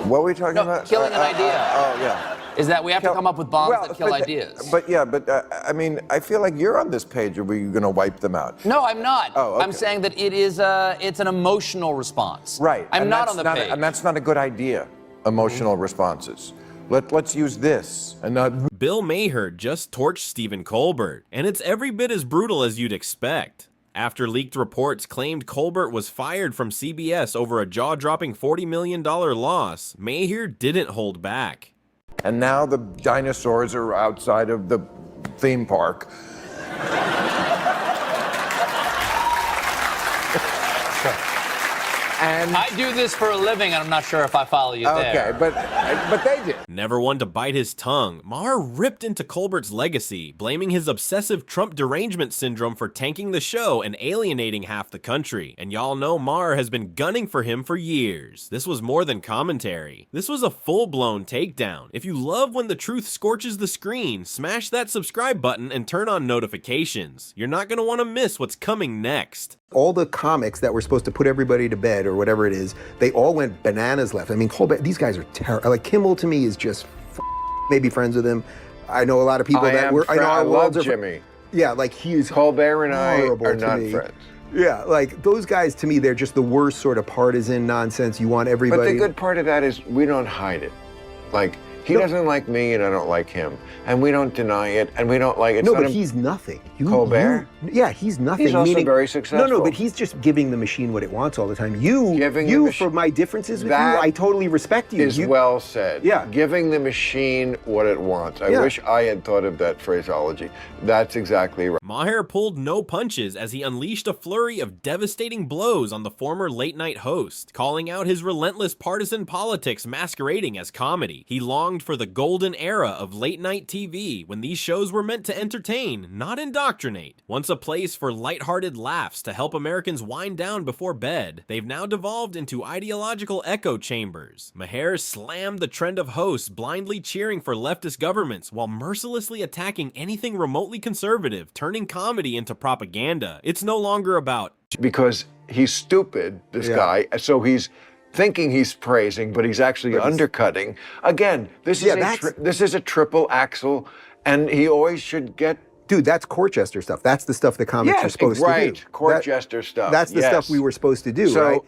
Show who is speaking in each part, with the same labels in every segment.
Speaker 1: What were we talking
Speaker 2: No,
Speaker 1: about?
Speaker 2: killing an idea.
Speaker 1: Oh, yeah.
Speaker 2: Is that we have to come up with bombs that kill ideas.
Speaker 1: But I mean, I feel like you're on this page. Are we going to wipe them out?
Speaker 2: No, I'm not.
Speaker 1: Oh, okay.
Speaker 2: I'm saying that it's an emotional response.
Speaker 1: Right.
Speaker 2: I'm not on the page.
Speaker 1: And that's not a good idea, emotional responses. Let's use this and not...
Speaker 3: Bill Maher just torched Stephen Colbert, and it's every bit as brutal as you'd expect. After leaked reports claimed Colbert was fired from CBS over a jaw-dropping $40 million loss, Maher didn't hold back.
Speaker 1: And now the dinosaurs are outside of the theme park. And
Speaker 2: I do this for a living, and I'm not sure if I follow you there.
Speaker 1: Okay, but they did.
Speaker 3: Never one to bite his tongue, Maher ripped into Colbert's legacy, blaming his obsessive Trump derangement syndrome for tanking the show and alienating half the country. And y'all know Maher has been gunning for him for years. This was more than commentary. This was a full-blown takedown. If you love when the truth scorches the screen, smash that subscribe button and turn on notifications. You're not gonna want to miss what's coming next.
Speaker 4: All the comics that were supposed to put everybody to bed or whatever it is, they all went bananas left. I mean, Colbert, these guys are terrible. Like, Kimmel to me is just maybe friends with him. I know a lot of people that were.
Speaker 1: I love Jimmy.
Speaker 4: Yeah, like he is.
Speaker 1: Colbert and I are not
Speaker 4: me.
Speaker 1: friends.
Speaker 4: Yeah, like those guys to me, they're just the worst sort of partisan nonsense. You want everybody.
Speaker 1: But the good part of that is we don't hide it. Like, he doesn't like me and I don't like him. And we don't deny it and we don't like it.
Speaker 4: No, but he's nothing.
Speaker 1: Colbert?
Speaker 4: Yeah, he's nothing.
Speaker 1: He's also very successful.
Speaker 4: No, but he's just giving the machine what it wants all the time. For my differences with you, I totally respect you.
Speaker 1: Is well said.
Speaker 4: Yeah.
Speaker 1: Giving the machine what it wants. I wish I had thought of that phraseology. That's exactly right.
Speaker 3: Maher pulled no punches as he unleashed a flurry of devastating blows on the former late-night host, calling out his relentless partisan politics masquerading as comedy. He longed for the golden era of late-night TV when these shows were meant to entertain, not indoctrinate. Once a place for lighthearted laughs to help Americans wind down before bed, they've now devolved into ideological echo chambers. Maher slammed the trend of hosts blindly cheering for leftist governments while mercilessly attacking anything remotely conservative, turning comedy into propaganda. It's no longer about...
Speaker 1: Because he's stupid, this guy, so he's thinking he's praising, but he's actually undercutting. Again, this is a triple axle, and he always should get...
Speaker 4: Dude, that's court jester stuff. That's the stuff the comics are supposed to do.
Speaker 1: Court jester stuff.
Speaker 4: That's the stuff we were supposed to do, right?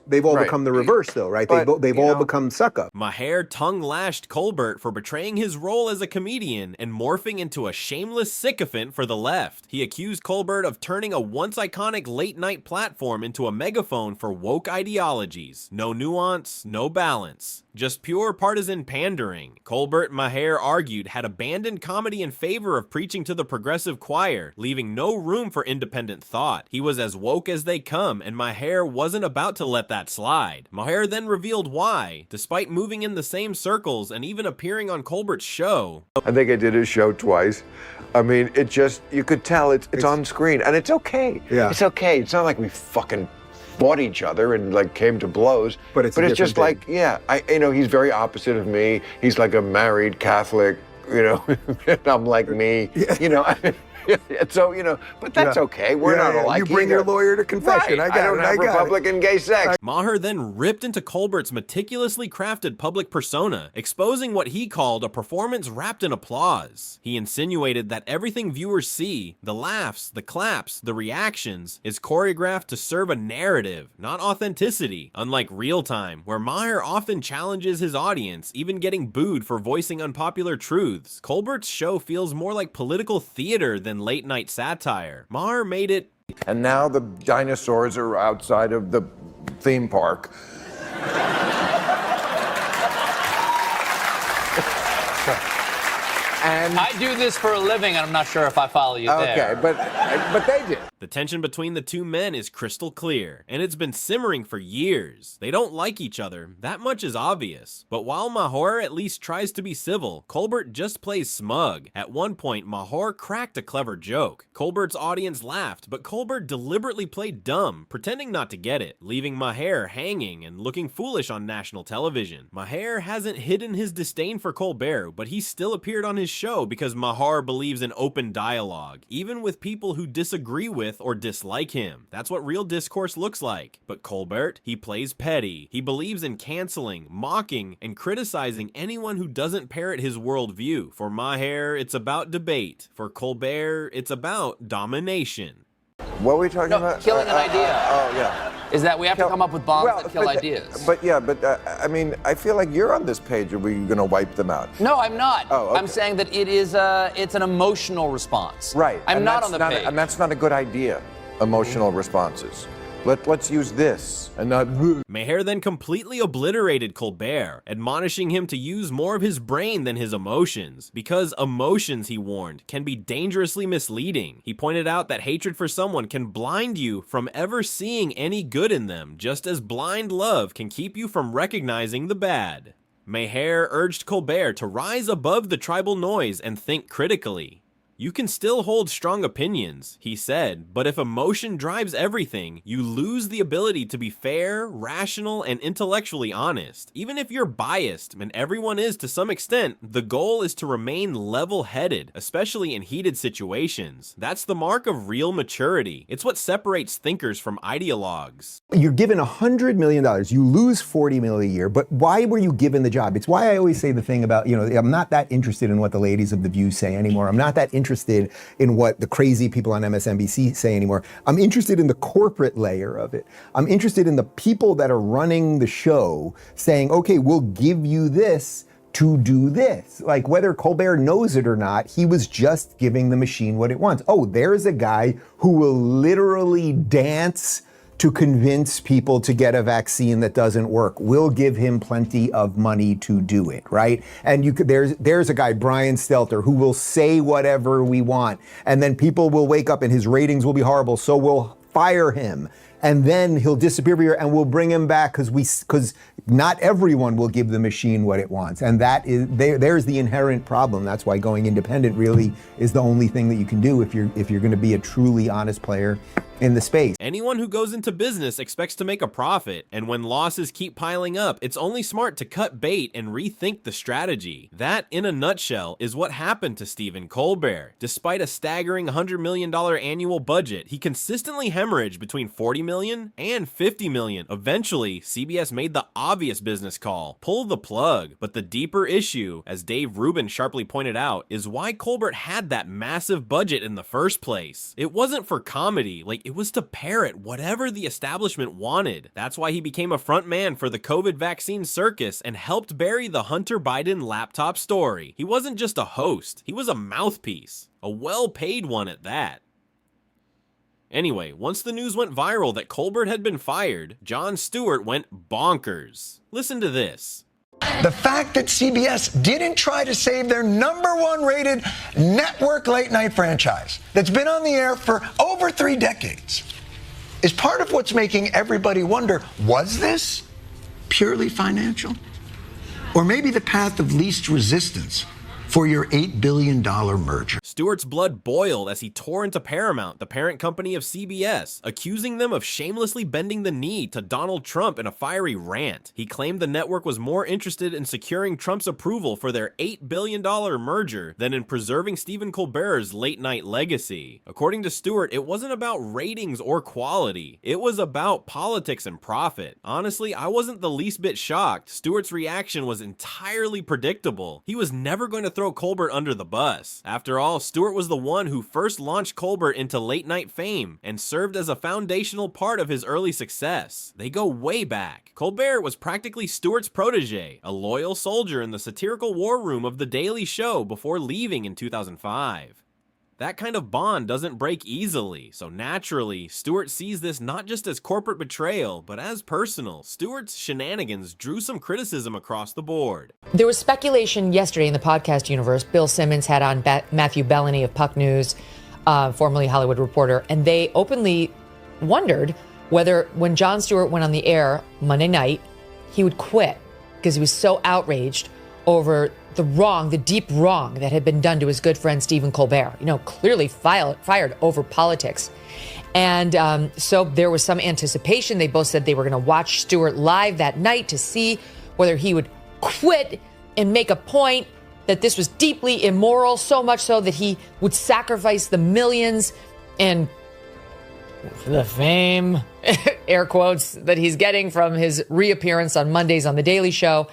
Speaker 4: They've all become the reverse, though, right? They've all become suck-up.
Speaker 3: Maher tongue-lashed Colbert for betraying his role as a comedian and morphing into a shameless sycophant for the left. He accused Colbert of turning a once-iconic late-night platform into a megaphone for woke ideologies. No nuance, no balance. Just pure partisan pandering. Colbert, Maher argued, had abandoned comedy in favor of preaching to the progressive choir, leaving no room for independent thought. He was as woke as they come, and Maher wasn't about to let that slide. Maher then revealed why, despite moving in the same circles and even appearing on Colbert's show.
Speaker 1: I think I did his show twice. I mean, it just, you could tell it's on screen, and it's okay. Yeah. It's okay. It's not like we fucking fought each other and like came to blows. But it's just thing. Like, he's very opposite of me. He's like a married Catholic, and I'm like me, so, but that's okay. We're not alike.
Speaker 4: You bring your lawyer to confession.
Speaker 1: Right. I don't have Republican gay sex.
Speaker 3: Maher then ripped into Colbert's meticulously crafted public persona, exposing what he called a performance wrapped in applause. He insinuated that everything viewers see, the laughs, the claps, the reactions, is choreographed to serve a narrative, not authenticity, unlike Real Time, where Maher often challenges his audience, even getting booed for voicing unpopular truths. Colbert's show feels more like political theater than late-night satire. Maher made it...
Speaker 1: And now the dinosaurs are outside of the theme park. And
Speaker 2: I do this for a living, and I'm not sure if I follow you there.
Speaker 1: Okay, but they did.
Speaker 3: The tension between the two men is crystal clear, and it's been simmering for years. They don't like each other, that much is obvious. But while Maher at least tries to be civil, Colbert just plays smug. At one point, Maher cracked a clever joke. Colbert's audience laughed, but Colbert deliberately played dumb, pretending not to get it, leaving Maher hanging and looking foolish on national television. Maher hasn't hidden his disdain for Colbert, but he still appeared on his show because Maher believes in open dialogue, even with people who disagree with with or dislike him. That's what real discourse looks like. But Colbert, he plays petty. He believes in canceling, mocking, and criticizing anyone who doesn't parrot his worldview. For Maher, it's about debate. For Colbert, it's about domination.
Speaker 1: What were we talking about?
Speaker 2: Killing an idea.
Speaker 1: Oh, yeah.
Speaker 2: Is that we have to come up with bombs that kill ideas.
Speaker 1: But I mean, I feel like you're on this page. Are we going to wipe them out?
Speaker 2: No, I'm not.
Speaker 1: Oh, okay.
Speaker 2: I'm saying that it's an emotional response.
Speaker 1: Right.
Speaker 2: I'm not on the page.
Speaker 1: And that's not a good idea, emotional responses. Let's use this and not.
Speaker 3: Maher then completely obliterated Colbert, admonishing him to use more of his brain than his emotions, because emotions, he warned, can be dangerously misleading. He pointed out that hatred for someone can blind you from ever seeing any good in them, just as blind love can keep you from recognizing the bad. Maher urged Colbert to rise above the tribal noise and think critically. You can still hold strong opinions, he said, but if emotion drives everything, you lose the ability to be fair, rational, and intellectually honest. Even if you're biased, and everyone is to some extent, the goal is to remain level-headed, especially in heated situations. That's the mark of real maturity. It's what separates thinkers from ideologues.
Speaker 4: You're given $100 million, you lose $40 million a year, but why were you given the job? It's why I always say the thing about, I'm not that interested in what the ladies of The View say anymore. I'm not that interested in what the crazy people on MSNBC say anymore. I'm interested in the corporate layer of it. I'm interested in the people that are running the show saying, okay, we'll give you this to do this. Like whether Colbert knows it or not, he was just giving the machine what it wants. Oh, there's a guy who will literally dance to convince people to get a vaccine that doesn't work. We'll give him plenty of money to do it, right? And there's a guy, Brian Stelter, who will say whatever we want, and then people will wake up and his ratings will be horrible, so we'll fire him. And then he'll disappear for a year and we'll bring him back because not everyone will give the machine what it wants. And there's the inherent problem. That's why going independent really is the only thing that you can do if you're going to be a truly honest player in the space.
Speaker 3: Anyone who goes into business expects to make a profit, and when losses keep piling up, it's only smart to cut bait and rethink the strategy. That, in a nutshell, is what happened to Stephen Colbert. Despite a staggering $100 million annual budget, he consistently hemorrhaged between $40 million and $50 million. Eventually, CBS made the obvious business call: pull the plug. But the deeper issue, as Dave Rubin sharply pointed out, is why Colbert had that massive budget in the first place. It wasn't for comedy, it was to parrot whatever the establishment wanted. That's why he became a front man for the COVID vaccine circus and helped bury the Hunter Biden laptop story. He wasn't just a host, he was a mouthpiece. A well-paid one at that. Anyway, once the news went viral that Colbert had been fired, Jon Stewart went bonkers. Listen to this.
Speaker 5: The fact that CBS didn't try to save their #1 rated network late night franchise that's been on the air for over 3 decades is part of what's making everybody wonder, was this purely financial? Or maybe the path of least resistance for your $8 billion merger?
Speaker 3: Stewart's blood boiled as he tore into Paramount, the parent company of CBS, accusing them of shamelessly bending the knee to Donald Trump in a fiery rant. He claimed the network was more interested in securing Trump's approval for their $8 billion merger than in preserving Stephen Colbert's late-night legacy. According to Stewart, it wasn't about ratings or quality. It was about politics and profit. Honestly, I wasn't the least bit shocked. Stewart's reaction was entirely predictable. He was never going to throw Colbert under the bus. After all, Stewart was the one who first launched Colbert into late-night fame and served as a foundational part of his early success. They go way back. Colbert was practically Stewart's protege, a loyal soldier in the satirical war room of The Daily Show before leaving in 2005. That kind of bond doesn't break easily, so naturally, Stewart sees this not just as corporate betrayal, but as personal. Stewart's shenanigans drew some criticism across the board.
Speaker 6: There was speculation yesterday in the podcast universe. Bill Simmons had on Matthew Bellany of Puck News, formerly Hollywood Reporter, and they openly wondered whether when Jon Stewart went on the air Monday night, he would quit because he was so outraged over the deep wrong that had been done to his good friend Stephen Colbert, clearly fired over politics. And so there was some anticipation. They both said they were going to watch Stewart live that night to see whether he would quit and make a point that this was deeply immoral, so much so that he would sacrifice the millions and the fame, air quotes, that he's getting from his reappearance on Mondays on The Daily Show.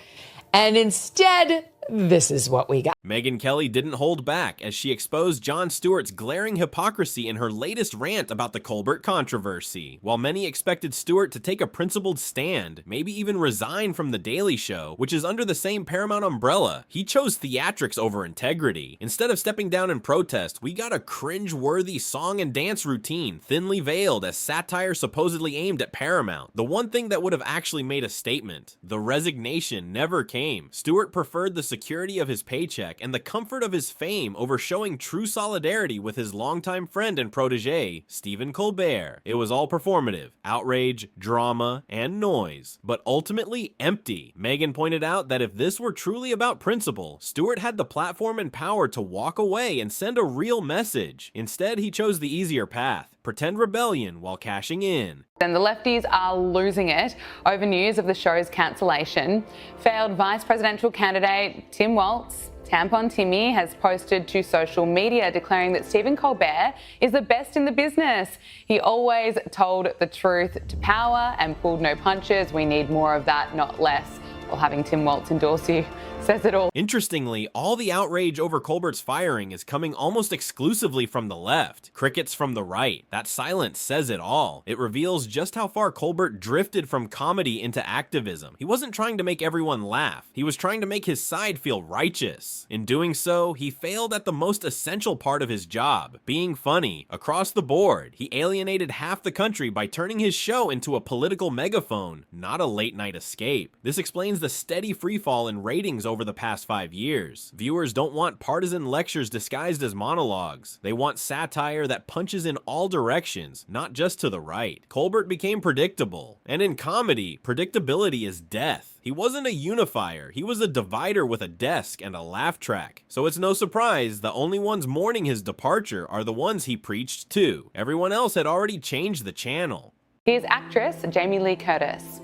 Speaker 6: And instead, this is what we got.
Speaker 3: Megyn Kelly didn't hold back as she exposed Jon Stewart's glaring hypocrisy in her latest rant about the Colbert controversy. While many expected Stewart to take a principled stand, maybe even resign from The Daily Show, which is under the same Paramount umbrella, he chose theatrics over integrity. Instead of stepping down in protest, we got a cringe-worthy song and dance routine, thinly veiled as satire supposedly aimed at Paramount. The one thing that would have actually made a statement, the resignation, never came. Stewart preferred the security of his paycheck and the comfort of his fame over showing true solidarity with his longtime friend and protege, Stephen Colbert. It was all performative, outrage, drama, and noise, but ultimately empty. Megyn pointed out that if this were truly about principle, Stewart had the platform and power to walk away and send a real message. Instead, he chose the easier path, pretend rebellion while cashing in.
Speaker 7: And the lefties are losing it over news of the show's cancellation. Failed vice presidential candidate Tim Walz, Tampon Timmy, has posted to social media declaring that Stephen Colbert is the best in the business. He always told the truth to power and pulled no punches. We need more of that, not less. Well, having Tim Walz endorse you says it all.
Speaker 3: Interestingly, all the outrage over Colbert's firing is coming almost exclusively from the left. Crickets from the right. That silence says it all. It reveals just how far Colbert drifted from comedy into activism. He wasn't trying to make everyone laugh. He was trying to make his side feel righteous. In doing so, he failed at the most essential part of his job, being funny. Across the board, he alienated half the country by turning his show into a political megaphone, not a late-night escape. This explains the steady freefall in ratings over the past 5 years. Viewers don't want partisan lectures disguised as monologues. They want satire that punches in all directions, not just to the right. Colbert became predictable, and in comedy, predictability is death. He wasn't a unifier, he was a divider with a desk and a laugh track. So it's no surprise the only ones mourning his departure are the ones he preached to. Everyone else had already changed the channel.
Speaker 7: Here's actress Jamie Lee Curtis.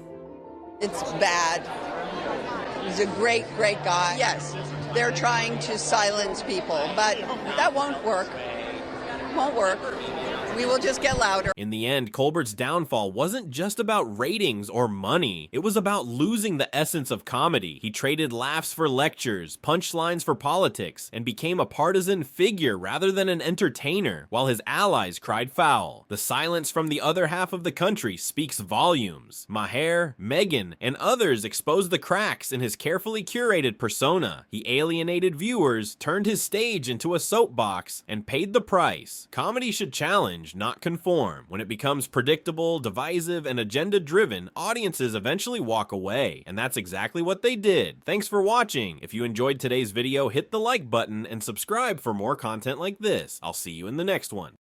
Speaker 8: It's bad. He's a great, great guy. Yes, they're trying to silence people, but that won't work. Won't work. We will just get louder.
Speaker 3: In the end, Colbert's downfall wasn't just about ratings or money. It was about losing the essence of comedy. He traded laughs for lectures, punchlines for politics, and became a partisan figure rather than an entertainer, while his allies cried foul. The silence from the other half of the country speaks volumes. Maher, Megyn, and others exposed the cracks in his carefully curated persona. He alienated viewers, turned his stage into a soapbox, and paid the price. Comedy should challenge, not conform. When it becomes predictable, divisive, and agenda-driven, audiences eventually walk away, and that's exactly what they did. Thanks for watching. If you enjoyed today's video, hit the like button and subscribe for more content like this. I'll see you in the next one.